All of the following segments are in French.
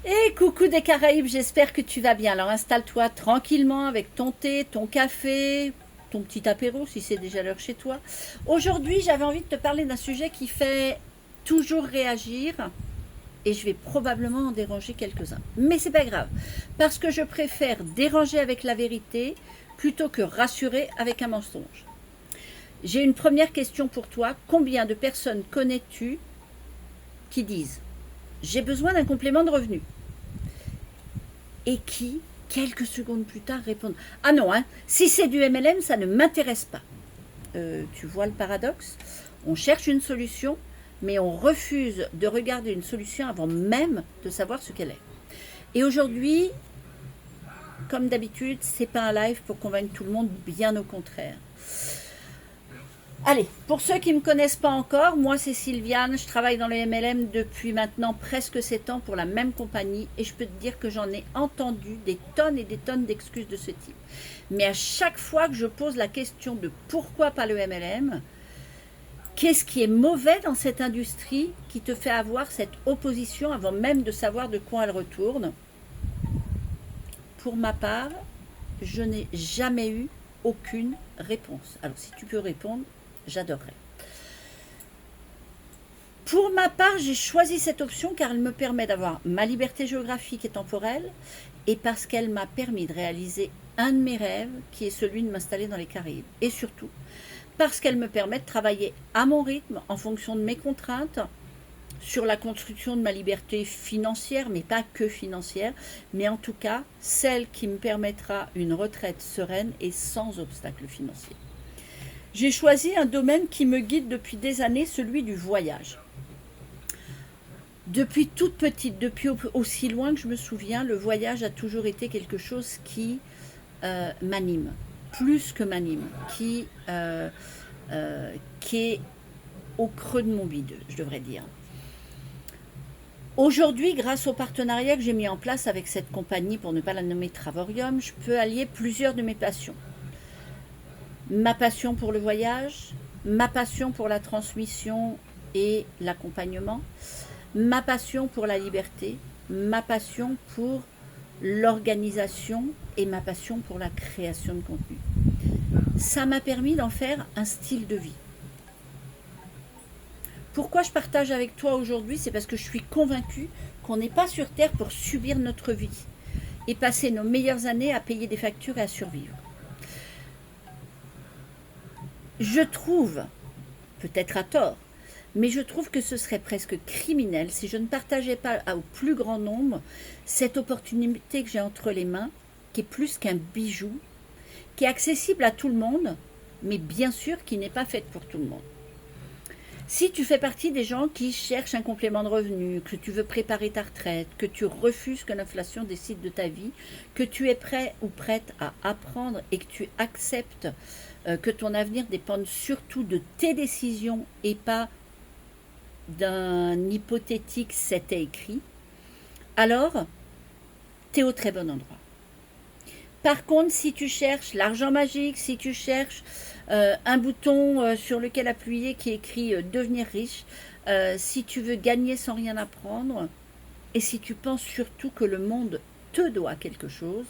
Et coucou des Caraïbes, j'espère que tu vas bien. Alors installe-toi tranquillement avec ton thé, ton café, ton petit apéro si c'est déjà l'heure chez toi. Aujourd'hui, j'avais envie de te parler d'un sujet qui fait toujours réagir et je vais probablement en déranger quelques-uns. Mais c'est pas grave parce que je préfère déranger avec la vérité plutôt que rassurer avec un mensonge. J'ai une première question pour toi. Combien de personnes connais-tu qui disent j'ai besoin d'un complément de revenu et qui, quelques secondes plus tard, répondent ah non, hein, si c'est du MLM, ça ne m'intéresse pas. Tu vois le paradoxe? On cherche une solution, mais on refuse de regarder une solution avant même de savoir ce qu'elle est. Et aujourd'hui, comme d'habitude, c'est pas un live pour convaincre tout le monde, bien au contraire. Allez, pour ceux qui ne me connaissent pas encore, moi c'est Sylviane, je travaille dans le MLM depuis maintenant presque 7 ans pour la même compagnie et je peux te dire que j'en ai entendu des tonnes et des tonnes d'excuses de ce type. Mais à chaque fois que je pose la question de pourquoi pas le MLM, qu'est-ce qui est mauvais dans cette industrie qui te fait avoir cette opposition avant même de savoir de quoi elle retourne? Pour ma part, je n'ai jamais eu aucune réponse. Alors si tu peux répondre, j'adorerais. Pour ma part, j'ai choisi cette option car elle me permet d'avoir ma liberté géographique et temporelle et parce qu'elle m'a permis de réaliser un de mes rêves qui est celui de m'installer dans les Caraïbes. Et surtout, parce qu'elle me permet de travailler à mon rythme en fonction de mes contraintes sur la construction de ma liberté financière, mais pas que financière, mais en tout cas celle qui me permettra une retraite sereine et sans obstacle financier. J'ai choisi un domaine qui me guide depuis des années, celui du voyage. Depuis toute petite, depuis aussi loin que je me souviens, le voyage a toujours été quelque chose qui m'anime, plus que m'anime, qui est au creux de mon bide, je devrais dire. Aujourd'hui, grâce au partenariat que j'ai mis en place avec cette compagnie, pour ne pas la nommer Travorium, je peux allier plusieurs de mes passions. Ma passion pour le voyage, ma passion pour la transmission et l'accompagnement, ma passion pour la liberté, ma passion pour l'organisation et ma passion pour la création de contenu. Ça m'a permis d'en faire un style de vie. Pourquoi je partage avec toi aujourd'hui? C'est parce que je suis convaincue qu'on n'est pas sur Terre pour subir notre vie et passer nos meilleures années à payer des factures et à survivre. Je trouve, peut-être à tort, mais je trouve que ce serait presque criminel si je ne partageais pas au plus grand nombre cette opportunité que j'ai entre les mains, qui est plus qu'un bijou, qui est accessible à tout le monde, mais bien sûr qui n'est pas faite pour tout le monde. Si tu fais partie des gens qui cherchent un complément de revenu, que tu veux préparer ta retraite, que tu refuses que l'inflation décide de ta vie, que tu es prêt ou prête à apprendre et que tu acceptes que ton avenir dépende surtout de tes décisions et pas d'un hypothétique c'était écrit, alors tu es au très bon endroit. Par contre, si tu cherches l'argent magique, si tu cherches un bouton sur lequel appuyer qui écrit devenir riche, si tu veux gagner sans rien apprendre, et si tu penses surtout que le monde te doit quelque chose,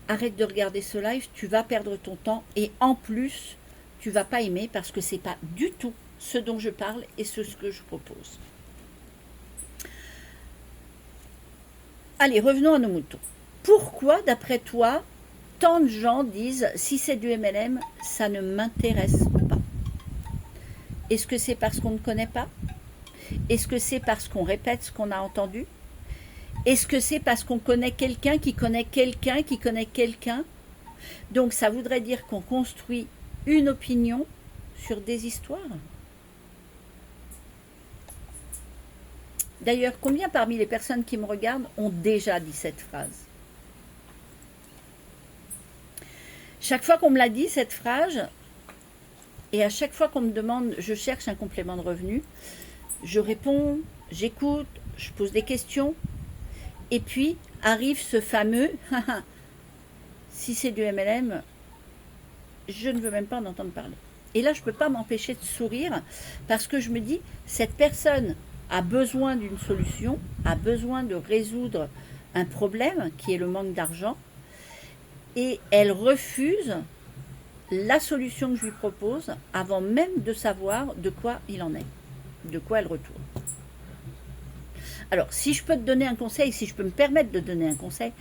arrête de regarder ce live, tu vas perdre ton temps et en plus, tu vas pas aimer parce que c'est pas du tout ce dont je parle et ce que je propose. Allez, revenons à nos moutons. Pourquoi, d'après toi, tant de gens disent si c'est du MLM, ça ne m'intéresse pas? Est-ce que c'est parce qu'on ne connaît pas? Est-ce que c'est parce qu'on répète ce qu'on a entendu? Est-ce que c'est parce qu'on connaît quelqu'un qui connaît quelqu'un qui connaît quelqu'un? Donc ça voudrait dire qu'on construit une opinion sur des histoires. D'ailleurs, combien parmi les personnes qui me regardent ont déjà dit cette phrase? Chaque fois qu'on me l'a dit, cette phrase, et à chaque fois qu'on me demande, je cherche un complément de revenu, je réponds, j'écoute, je pose des questions, et puis arrive ce fameux si c'est du MLM, je ne veux même pas en entendre parler. Et là, je ne peux pas m'empêcher de sourire parce que je me dis, cette personne a besoin d'une solution, a besoin de résoudre un problème qui est le manque d'argent, et elle refuse la solution que je lui propose avant même de savoir de quoi il en est, de quoi elle retourne. Alors, si je peux te donner un conseil, si je peux me permettre de donner un conseil,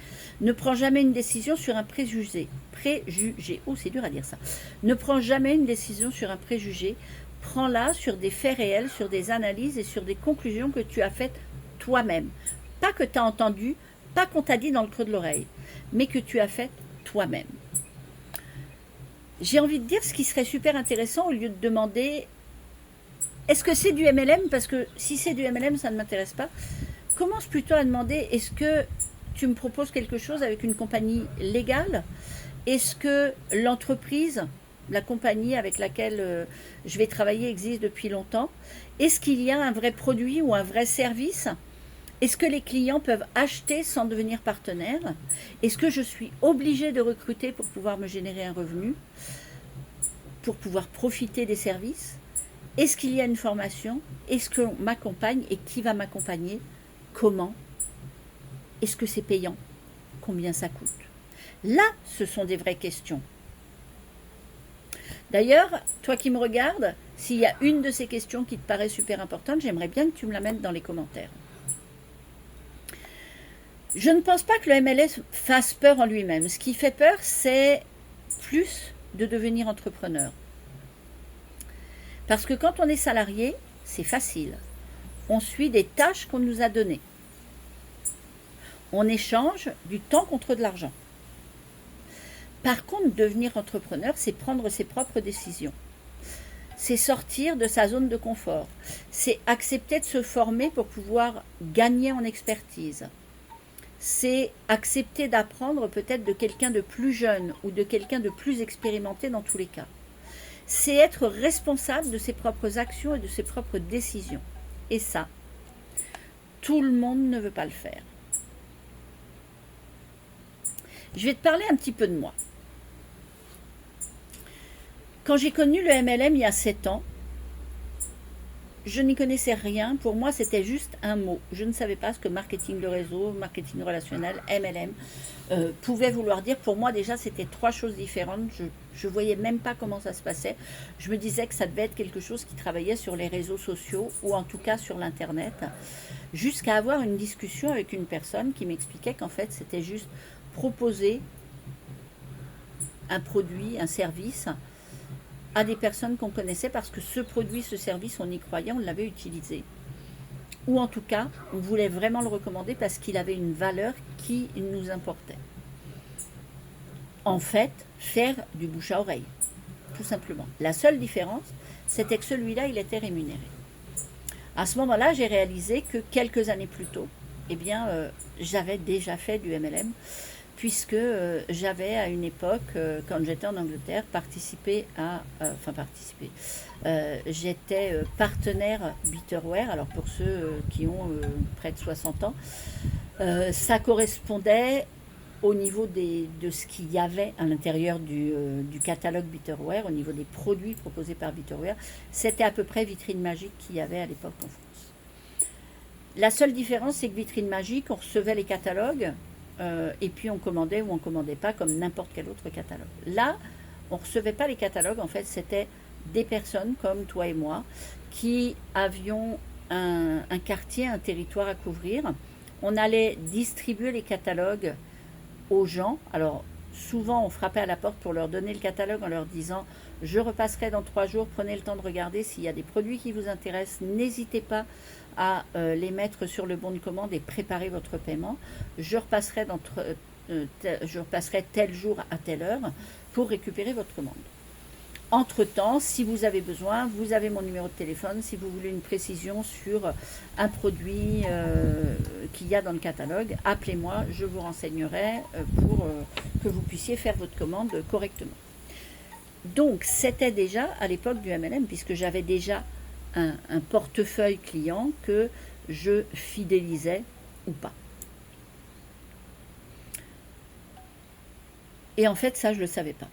ne prends jamais une décision sur un préjugé. Préjugé, oh c'est dur à dire ça. Ne prends jamais une décision sur un préjugé. Prends-la sur des faits réels, sur des analyses et sur des conclusions que tu as faites toi-même. Pas que tu as entendu, pas qu'on t'a dit dans le creux de l'oreille, mais que tu as fait toi-même. J'ai envie de dire ce qui serait super intéressant au lieu de demander est-ce que c'est du MLM? Parce que si c'est du MLM, ça ne m'intéresse pas. Commence plutôt à demander est-ce que tu me proposes quelque chose avec une compagnie légale? Est-ce que l'entreprise, la compagnie avec laquelle je vais travailler existe depuis longtemps? Est-ce qu'il y a un vrai produit ou un vrai service? Est-ce que les clients peuvent acheter sans devenir partenaire? Est-ce que je suis obligée de recruter pour pouvoir me générer un revenu? Pour pouvoir profiter des services? Est-ce qu'il y a une formation? Est-ce qu'on m'accompagne et qui va m'accompagner? Comment? Est-ce que c'est payant? Combien ça coûte? Là, ce sont des vraies questions. D'ailleurs, toi qui me regardes, s'il y a une de ces questions qui te paraît super importante, j'aimerais bien que tu me la mettes dans les commentaires. Je ne pense pas que le MLS fasse peur en lui-même. Ce qui fait peur, c'est plus de devenir entrepreneur. Parce que quand on est salarié, c'est facile. On suit des tâches qu'on nous a données. On échange du temps contre de l'argent. Par contre, devenir entrepreneur, c'est prendre ses propres décisions. C'est sortir de sa zone de confort. C'est accepter de se former pour pouvoir gagner en expertise. C'est accepter d'apprendre peut-être de quelqu'un de plus jeune ou de quelqu'un de plus expérimenté dans tous les cas. C'est être responsable de ses propres actions et de ses propres décisions. Et ça, tout le monde ne veut pas le faire. Je vais te parler un petit peu de moi. Quand j'ai connu le MLM il y a 7 ans, je n'y connaissais rien. Pour moi, c'était juste un mot. Je ne savais pas ce que marketing de réseau, marketing relationnel, MLM pouvait vouloir dire. Pour moi, déjà, c'était 3 choses différentes. Je ne voyais même pas comment ça se passait. Je me disais que ça devait être quelque chose qui travaillait sur les réseaux sociaux ou en tout cas sur l'Internet, jusqu'à avoir une discussion avec une personne qui m'expliquait qu'en fait, c'était juste proposer un produit, un service à des personnes qu'on connaissait parce que ce produit, ce service, on y croyait, on l'avait utilisé. Ou en tout cas, on voulait vraiment le recommander parce qu'il avait une valeur qui nous importait. En fait, faire du bouche à oreille, tout simplement. La seule différence, c'était que celui-là, il était rémunéré. À ce moment-là, j'ai réalisé que quelques années plus tôt, eh bien, j'avais déjà fait du MLM, puisque j'avais à une époque, quand j'étais en Angleterre, j'étais partenaire Bitterware. Alors pour ceux qui ont près de 60 ans, ça correspondait au niveau de ce qu'il y avait à l'intérieur du catalogue Bitterware, au niveau des produits proposés par Bitterware. C'était à peu près Vitrine Magique qu'il y avait à l'époque en France. La seule différence, c'est que Vitrine Magique, on recevait les catalogues, et puis on commandait ou on ne commandait pas comme n'importe quel autre catalogue. Là, on ne recevait pas les catalogues, en fait, c'était des personnes comme toi et moi qui avions un quartier, un territoire à couvrir. On allait distribuer les catalogues aux gens. Alors, souvent, on frappait à la porte pour leur donner le catalogue en leur disant « Je repasserai dans 3 jours, prenez le temps de regarder. S'il y a des produits qui vous intéressent, n'hésitez pas à les mettre sur le bon de commande et préparer votre paiement. Je repasserai tel jour à telle heure pour récupérer votre commande. Entre-temps, si vous avez besoin, vous avez mon numéro de téléphone. Si vous voulez une précision sur un produit qu'il y a dans le catalogue, appelez-moi, je vous renseignerai pour que vous puissiez faire votre commande correctement. » Donc, c'était déjà à l'époque du MLM, puisque j'avais déjà un portefeuille client que je fidélisais ou pas. Et en fait, ça, je ne le savais pas.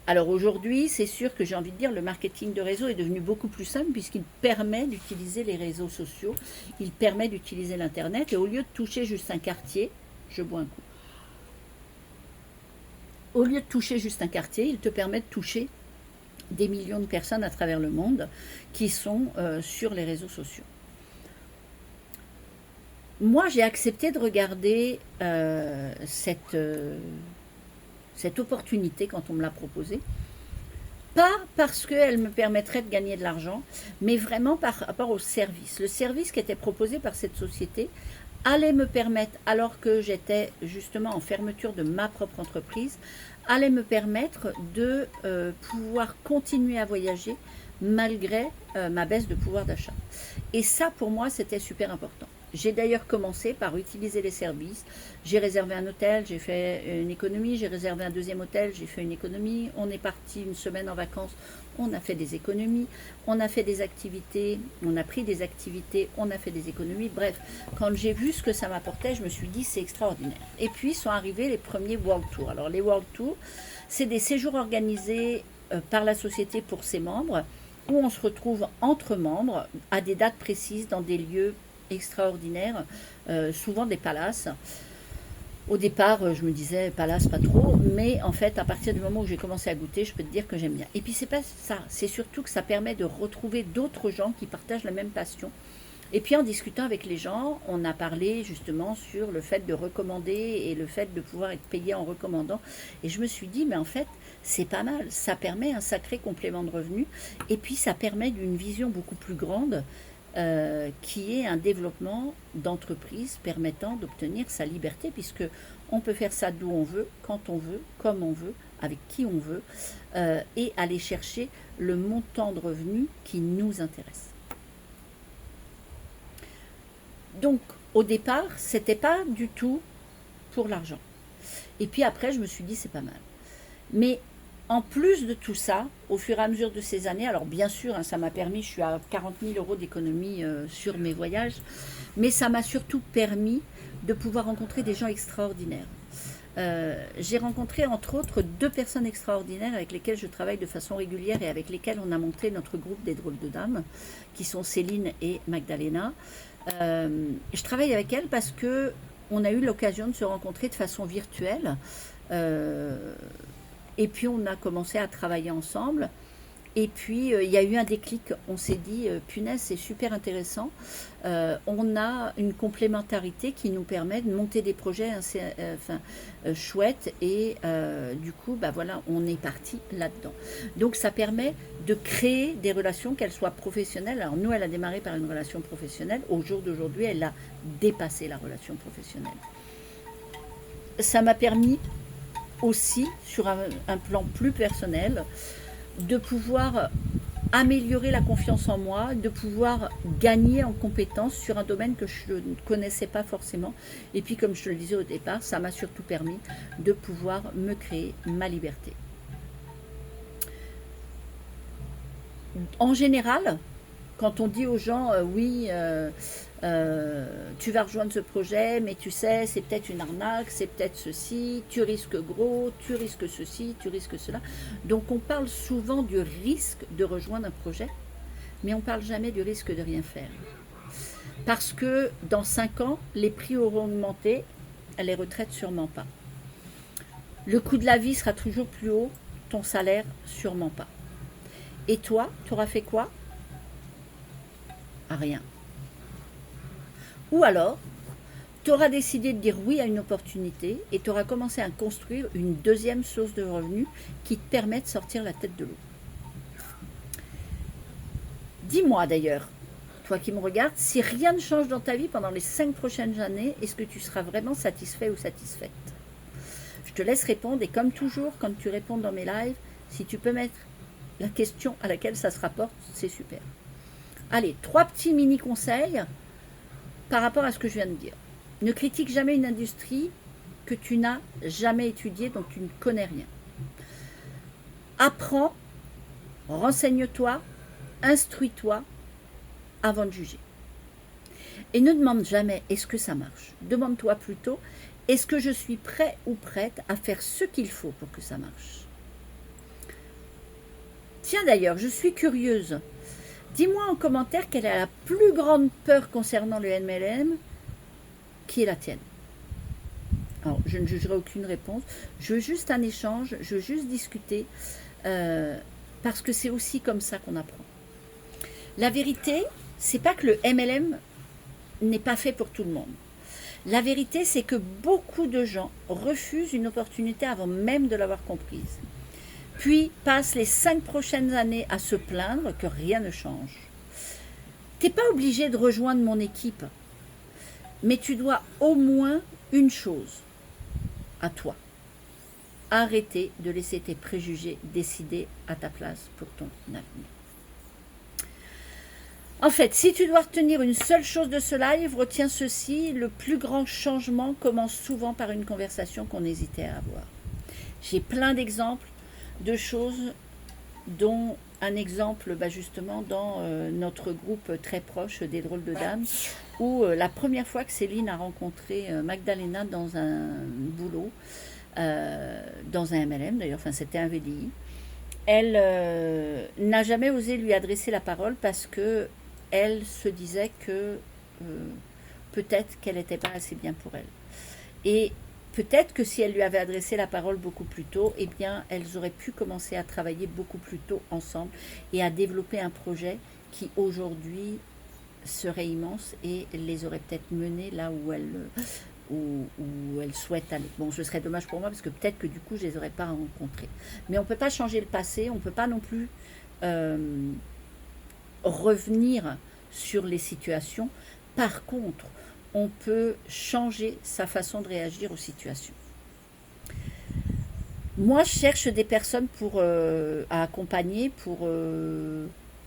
Alors aujourd'hui, c'est sûr que j'ai envie de dire, le marketing de réseau est devenu beaucoup plus simple puisqu'il permet d'utiliser les réseaux sociaux, il permet d'utiliser l'Internet et au lieu de toucher juste un quartier, je bois un coup, au lieu de toucher juste un quartier, il te permet de toucher des millions de personnes à travers le monde qui sont sur les réseaux sociaux. Moi, j'ai accepté de regarder cette opportunité quand on me l'a proposée. Pas parce qu'elle me permettrait de gagner de l'argent, mais vraiment par rapport au service. Le service qui était proposé par cette société allait me permettre, alors que j'étais justement en fermeture de ma propre entreprise, allait me permettre de pouvoir continuer à voyager malgré ma baisse de pouvoir d'achat. Et ça, pour moi, c'était super important. J'ai d'ailleurs commencé par utiliser les services. J'ai réservé un hôtel, j'ai fait une économie, j'ai réservé un deuxième hôtel, j'ai fait une économie. On est parti une semaine en vacances, on a fait des économies, on a fait des activités, on a pris des activités, on a fait des économies. Bref, quand j'ai vu ce que ça m'apportait, je me suis dit c'est extraordinaire. Et puis sont arrivés les premiers World Tours. Alors les World Tours, c'est des séjours organisés par la société pour ses membres, où on se retrouve entre membres à des dates précises dans des lieux extraordinaires, souvent des palaces. Au départ, je me disais palace pas trop, mais en fait, à partir du moment où j'ai commencé à goûter, je peux te dire que j'aime bien. Et puis c'est pas ça, c'est surtout que ça permet de retrouver d'autres gens qui partagent la même passion. Et puis en discutant avec les gens, on a parlé justement sur le fait de recommander et le fait de pouvoir être payé en recommandant. Et je me suis dit, mais en fait, c'est pas mal. Ça permet un sacré complément de revenus. Et puis ça permet d'une vision beaucoup plus grande qui est un développement d'entreprise permettant d'obtenir sa liberté, puisque on peut faire ça d'où on veut, quand on veut, comme on veut, avec qui on veut, et aller chercher le montant de revenus qui nous intéresse. Donc, au départ, c'était pas du tout pour l'argent. Et puis après, je me suis dit, c'est pas mal. Mais en plus de tout ça, au fur et à mesure de ces années, alors bien sûr, ça m'a permis, je suis à 40 000 euros d'économie sur mes voyages, mais ça m'a surtout permis de pouvoir rencontrer des gens extraordinaires. J'ai rencontré entre autres 2 personnes extraordinaires avec lesquelles je travaille de façon régulière et avec lesquelles on a monté notre groupe des drôles de dames, qui sont Céline et Magdalena. Je travaille avec elles parce que on a eu l'occasion de se rencontrer de façon virtuelle. Et puis on a commencé à travailler ensemble. Et puis il y a eu un déclic. On s'est dit, punaise, c'est super intéressant. On a une complémentarité qui nous permet de monter des projets chouettes. Et du coup, bah voilà, on est parti là-dedans. Donc ça permet de créer des relations, qu'elles soient professionnelles. Alors nous, elle a démarré par une relation professionnelle. Au jour d'aujourd'hui, elle a dépassé la relation professionnelle. Ça m'a permis aussi, sur un plan plus personnel, de pouvoir améliorer la confiance en moi, de pouvoir gagner en compétences sur un domaine que je ne connaissais pas forcément. Et puis, comme je te le disais au départ, ça m'a surtout permis de pouvoir me créer ma liberté. En général, quand on dit aux gens, oui, tu vas rejoindre ce projet, mais tu sais, c'est peut-être une arnaque, c'est peut-être ceci, tu risques gros, tu risques ceci, tu risques cela. Donc on parle souvent du risque de rejoindre un projet, mais on ne parle jamais du risque de rien faire. Parce que dans 5 ans, les prix auront augmenté, les retraites sûrement pas. Le coût de la vie sera toujours plus haut, ton salaire sûrement pas. Et toi, tu auras fait quoi? Rien. Ou alors, tu auras décidé de dire oui à une opportunité et tu auras commencé à construire une deuxième source de revenus qui te permet de sortir la tête de l'eau. Dis-moi d'ailleurs, toi qui me regardes, si rien ne change dans ta vie pendant les 5 prochaines années, est-ce que tu seras vraiment satisfait ou satisfaite? Je te laisse répondre et comme toujours, quand tu réponds dans mes lives, si tu peux mettre la question à laquelle ça se rapporte, c'est super. Allez, 3 petits mini-conseils par rapport à ce que je viens de dire. Ne critique jamais une industrie que tu n'as jamais étudiée, dont tu ne connais rien. Apprends, renseigne-toi, instruis-toi avant de juger. Et ne demande jamais est-ce que ça marche. Demande-toi plutôt est-ce que je suis prêt ou prête à faire ce qu'il faut pour que ça marche. Tiens d'ailleurs, je suis curieuse. Dis-moi en commentaire quelle est la plus grande peur concernant le MLM qui est la tienne. Alors, je ne jugerai aucune réponse. Je veux juste un échange, je veux juste discuter, parce que c'est aussi comme ça qu'on apprend. La vérité, c'est pas que le MLM n'est pas fait pour tout le monde. La vérité, c'est que beaucoup de gens refusent une opportunité avant même de l'avoir comprise. Puis passent les 5 prochaines années à se plaindre que rien ne change. Tu n'es pas obligé de rejoindre mon équipe, mais tu dois au moins une chose à toi. Arrêter de laisser tes préjugés décider à ta place pour ton avenir. En fait, si tu dois retenir une seule chose de ce live, retiens ceci, le plus grand changement commence souvent par une conversation qu'on hésitait à avoir. J'ai plein d'exemples de choses, dont un exemple justement dans notre groupe très proche des drôles de dames, où la première fois que Céline a rencontré Magdalena dans un boulot, dans un MLM d'ailleurs, enfin c'était un VDI, elle n'a jamais osé lui adresser la parole parce que elle se disait que peut-être qu'elle n'était pas assez bien pour elle. Et peut-être que si elle lui avait adressé la parole beaucoup plus tôt, eh bien, elles auraient pu commencer à travailler beaucoup plus tôt ensemble et à développer un projet qui aujourd'hui serait immense et les aurait peut-être menées là où elles souhaitent aller. Bon, ce serait dommage pour moi parce que peut-être que du coup, je ne les aurais pas rencontrées. Mais on ne peut pas changer le passé, on ne peut pas non plus revenir sur les situations. Par contre, on peut changer sa façon de réagir aux situations. Moi, je cherche des personnes à accompagner, pour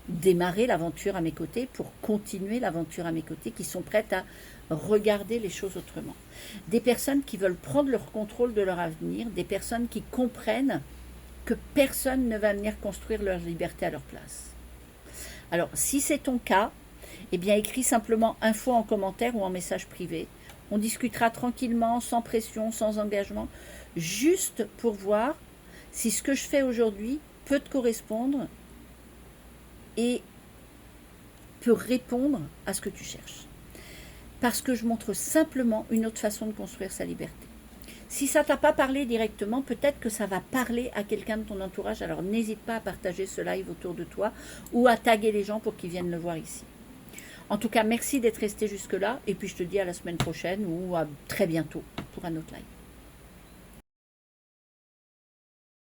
démarrer l'aventure à mes côtés, pour continuer l'aventure à mes côtés, qui sont prêtes à regarder les choses autrement. Des personnes qui veulent prendre leur contrôle de leur avenir, des personnes qui comprennent que personne ne va venir construire leur liberté à leur place. Alors, si c'est ton cas, eh bien, écris simplement info en commentaire ou en message privé. On discutera tranquillement, sans pression, sans engagement, juste pour voir si ce que je fais aujourd'hui peut te correspondre et peut répondre à ce que tu cherches. Parce que je montre simplement une autre façon de construire sa liberté. Si ça ne t'a pas parlé directement, peut-être que ça va parler à quelqu'un de ton entourage. Alors n'hésite pas à partager ce live autour de toi ou à taguer les gens pour qu'ils viennent le voir ici. En tout cas, merci d'être resté jusque-là et puis je te dis à la semaine prochaine ou à très bientôt pour un autre live.